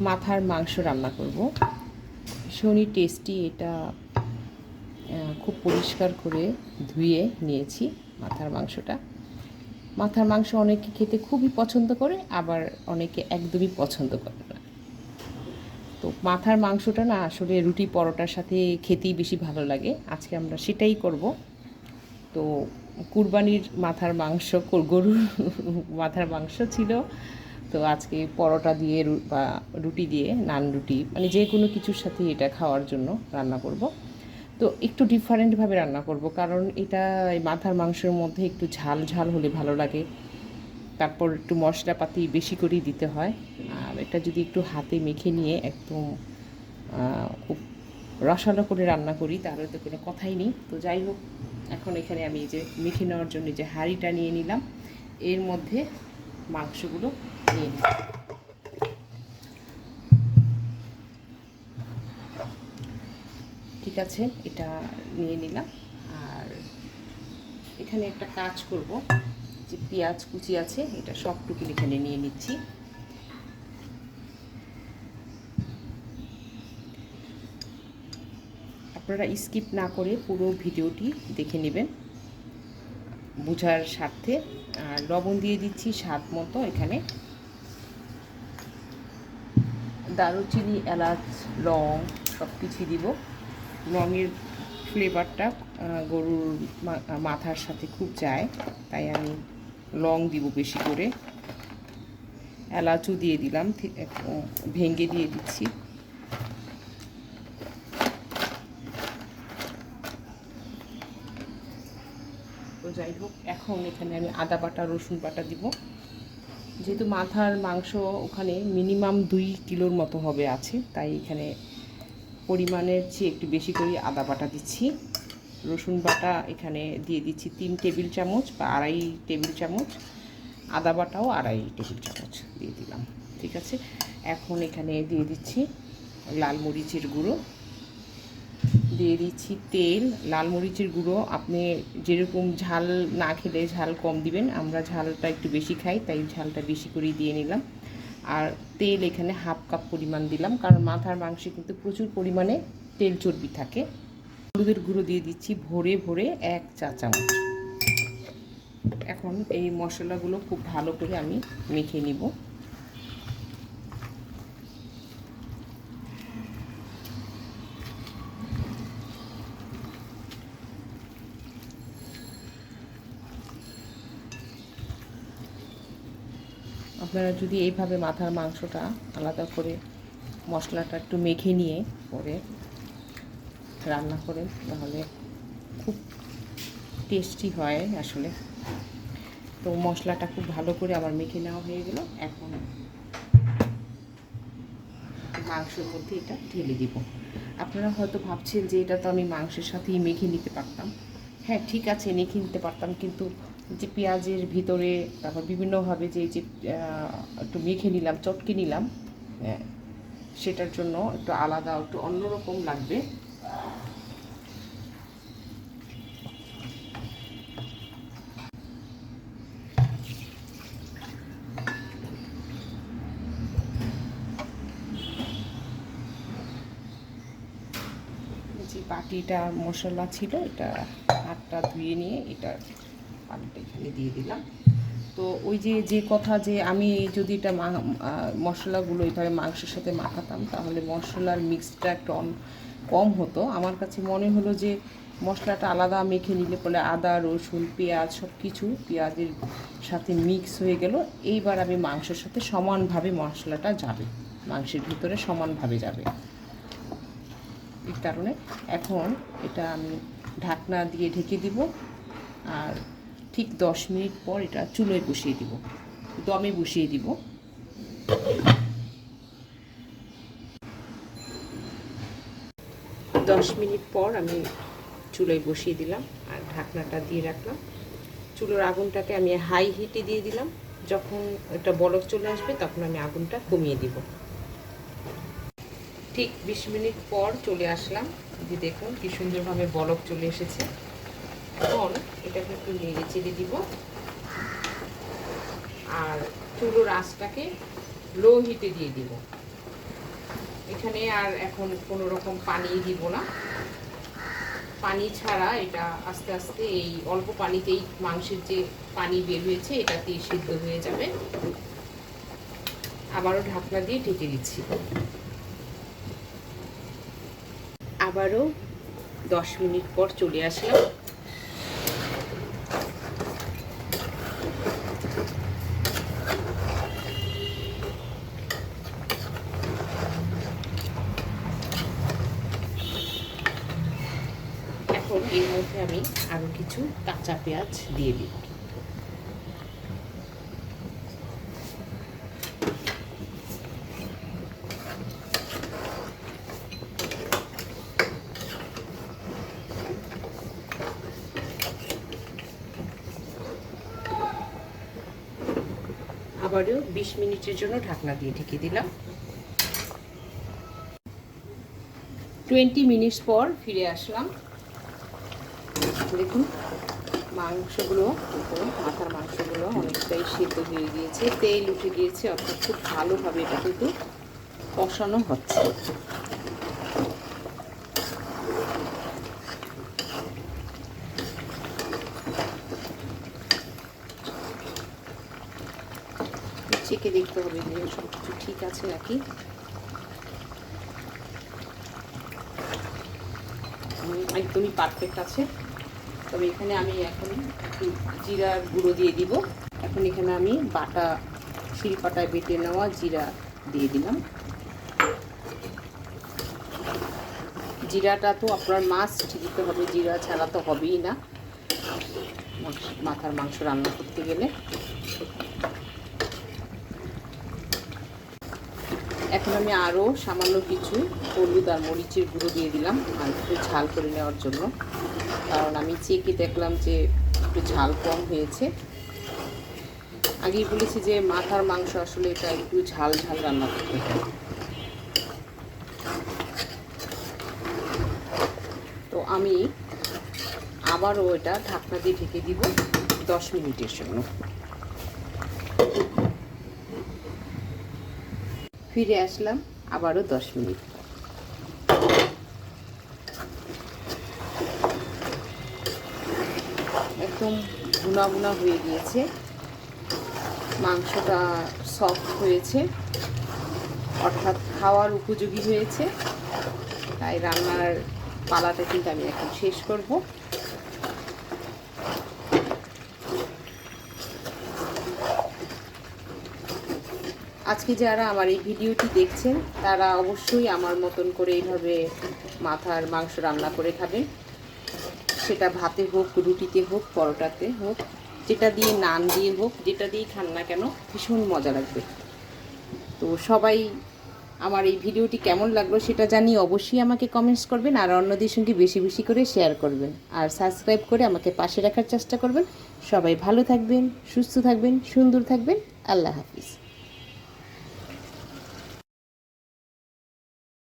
মাথার মাংস রান্না করব। ভীষণই টেস্টি এটা। খুব পরিষ্কার করে ধুয়ে নিয়েছি মাথার মাংসটা। মাথার মাংস অনেকে খেতে খুবই পছন্দ করে, আবার অনেকে একদমই পছন্দ করে না। তো মাথার মাংসটা না আসলে রুটি পরোটার সাথে খেতেই বেশি ভালো লাগে। আজকে আমরা সেটাই করব। তো কুরবানির মাথার মাংস, গরুর মাথার মাংস ছিল। তো আজকে পরোটা দিয়ে বা রুটি দিয়ে, নান রুটি মানে যে কোনো কিছুর সাথে এটা খাওয়ার জন্য রান্না করব। তো একটু ডিফারেন্টভাবে রান্না করব, কারণ এটা মাথার মাংসের মধ্যে একটু ঝাল ঝাল হলে ভালো লাগে। তারপর একটু মশলাপাতি বেশি করেই দিতে হয়। আর এটা যদি একটু হাতে মেখে নিয়ে একদম খুব রসালো করে রান্না করি তাহলে তো কোনো কথাই নেই। তো যাই হোক, এখন এখানে আমি যে মেখে নেওয়ার জন্য যে হাঁড়িটা নিয়ে নিলাম, এর মধ্যে মাংসগুলো নিয়ে নিই। ঠিক আছে, এটা নিয়ে নিলাম। আর এখানে একটা কাজ করব, যে পেঁয়াজ কুচি আছে এটা সবটুকু এখানে নিয়ে নিচ্ছি। আপনারা স্কিপ না করে পুরো ভিডিওটি দেখে নেবেন বোঝার স্বার্থে। আর লবণ দিয়ে দিচ্ছি স্বাদ মতো। এখানে দারুচিনি, এলাচ, লং সব কিছুই দিব। লংয়ের ফ্লেভারটা গরুর মাথার সাথে খুব যায়, তাই আমি লং দিব বেশি করে। এলাচও দিয়ে দিলাম, ভেঙে দিয়ে দিচ্ছি। তো যাই হোক, এখন এখানে আমি আদা বাটা, রসুন বাটা দিব। যেহেতু মাথার মাংস ওখানে মিনিমাম 2 কিলোর মতো হবে আছে, তাই এখানে পরিমাণের চেয়ে একটু বেশি করে আদা বাটা দিচ্ছি। রসুন বাটা এখানে দিয়ে দিচ্ছি 3 টেবিল চামচ বা 2.5 টেবিল চামচ। আদা বাটাও 2.5 টেবিল চামচ দিয়ে দিলাম। ঠিক আছে, এখন এখানে দিয়ে দিচ্ছি লাল মরিচের গুঁড়ো, দিয়ে দিচ্ছি তেল। লাল মরিচের গুঁড়ো আপনি যেরকম ঝাল না খেলে ঝাল কম দিবেন, আমরা ঝালটা একটু বেশি খাই তাই ঝালটা বেশি করেই দিয়ে নিলাম। আর তেল এখানে হাফ কাপ পরিমাণ দিলাম, কারণ মাথার মাংসে কিন্তু প্রচুর পরিমাণে তেল চর্বি থাকে। হলুদের গুঁড়ো দিয়ে দিচ্ছি ভরে ভরে 1 চা চামচ। এখন এই মশলাগুলো খুব ভালো করে আমি মেখে নিব। আপনারা যদি এইভাবে মাথার মাংসটা আলাদা করে মশলাটা একটু মেখে নিয়ে পরে রান্না করেন, তাহলে খুব টেস্টি হয় আসলে। তো মশলাটা খুব ভালো করে আমার মেখে নেওয়া হয়ে গেল। এখন মাংসের মধ্যে এটা ঢেলে দিব। আপনারা হয়তো ভাবছেন যে এটা তো আমি মাংসের সাথেই মেখে নিতে পারতাম। হ্যাঁ ঠিক আছে, মেখে নিতে পারতাম, কিন্তু যে পেঁয়াজের ভিতরে তারপর বিভিন্নভাবে যে একটু মেখে নিলাম, চটকে নিলাম, সেটার জন্য একটু আলাদা, একটু অন্যরকম লাগবে। যে বাটিটা মশলা ছিল, এটা হাতটা ধুয়ে নিয়ে এটা পানিটা এখানে দিয়ে দিলাম। তো ওই যে কথা, যে আমি যদি এটা মশলাগুলো এইভাবে মাংসের সাথে মাখাতাম তাহলে মশলার মিক্সটা একটু কম হতো। আমার কাছে মনে হলো যে মশলাটা আলাদা মেখে নিলে পরে আদা, রসুন, পেঁয়াজ সব কিছু পেঁয়াজের সাথে মিক্স হয়ে গেল। এইবার আমি মাংসের সাথে সমানভাবে মশলাটা যাবে, মাংসের ভিতরে সমানভাবে যাবে। এই কারণে এখন এটা আমি ঢাকনা দিয়ে ঢেকে দিব। আর ঠিক 10 মিনিট পর এটা চুলোয় বসিয়ে দিব, দমে বসিয়ে দিব। 10 মিনিট পর আমি চুলোয় বসিয়ে দিলাম আর ঢাকনাটা দিয়ে রাখলাম। চুলোর আগুনটাকে আমি হাই হিটে দিয়ে দিলাম। যখন এটা বলক চলে আসবে তখন আমি আগুনটা কমিয়ে দিব। ঠিক 20 মিনিট পর চলে আসলাম, যে দেখুন কি সুন্দরভাবে বলক চলে এসেছে। এখন এটাকে একটু নেড়ে চেড়ে দিব আর চুলোর আঁচটাকে লো হিটে দিয়ে দিব। এখানে আর এখন কোনো রকম পানি দিব না, পানি ছাড়া এটা আস্তে আস্তে এই অল্প পানিতেই মাংসের যে পানি বের হয়েছে এটাতেই সিদ্ধ হয়ে যাবে। আবারও ঢাকনা দিয়ে ঢেকে দিচ্ছি। আবারও 10 মিনিট পর চলে আসলাম। এখন এর মধ্যে আমি আরও কিছু কাঁচা পেঁয়াজ দিয়ে দিই। আবারও 20 মিনিটের জন্য ঢাকনা দিয়ে ঢেকে দিলাম। 20 মিনিট পর ফিরে আসলাম। দেখুন মাংসগুলো, মাথার মাংসগুলো অনেকটাই সিদ্ধ হয়ে গিয়েছে, তেল উঠে গিয়েছে, অর্থাৎ খুব ভালোভাবে এটা কিন্তু কষানো হচ্ছে। চেখে দেখতে হবে যে সব কিছু ঠিক আছে নাকি। একদমই পারফেক্ট আছে। তবে এখানে আমি এখন একটু জিরার গুঁড়ো দিয়ে দিব। এখন এখানে আমি বাটা শিলপাটায় বেটে নেওয়া জিরা দিয়ে দিলাম। জিরাটা তো আপনার মাস্ট দিতে হবে, জিরা ছাড়া তো হবেই না মাথার মাংস রান্না করতে গেলে। এখন আমি আরও সামান্য কিছু হলুদ আর মরিচের গুঁড়ো দিয়ে দিলাম আর একটু ঝাল করে নেওয়ার জন্য, কারণ আমি চেকে দেখলাম যে একটু ঝাল কম হয়েছে। আগেই বলেছি যে মাথার মাংস আসলে এটা একটু ঝাল ঝাল রান্না করতে হয়। তো আমি আবারও এটা ঢাকনা দিয়ে ঢেকে দিব 10 মিনিটের জন্য। ফিরে আসলাম আবারও 10 মিনিট। একদম ভুনা ভুনা হয়ে গিয়েছে, মাংসটা সফট হয়েছে, অর্থাৎ খাওয়ার উপযোগী হয়েছে। তাই রান্নার পালাটা কিন্তু আমি এখন শেষ করব। আজকে যারা আমার এই ভিডিওটি দেখছেন তারা অবশ্যই আমার মতন করে এইভাবে মাথার মাংস রান্না করে খাবেন। সেটা ভাতে হোক, রুটিতে হোক, পরোটাতে হোক, যেটা দিয়ে, নান দিয়ে হোক, যেটা দিয়েই খান না কেন ভীষণ মজা লাগবে। তো সবাই আমার এই ভিডিওটি কেমন লাগলো সেটা জানিয়ে অবশ্যই আমাকে কমেন্টস করবেন, আর অন্যদের সঙ্গে বেশি বেশি করে শেয়ার করবেন, আর সাবস্ক্রাইব করে আমাকে পাশে রাখার চেষ্টা করবেন। সবাই ভালো থাকবেন, সুস্থ থাকবেন, সুন্দর থাকবেন। আল্লাহ হাফিজ।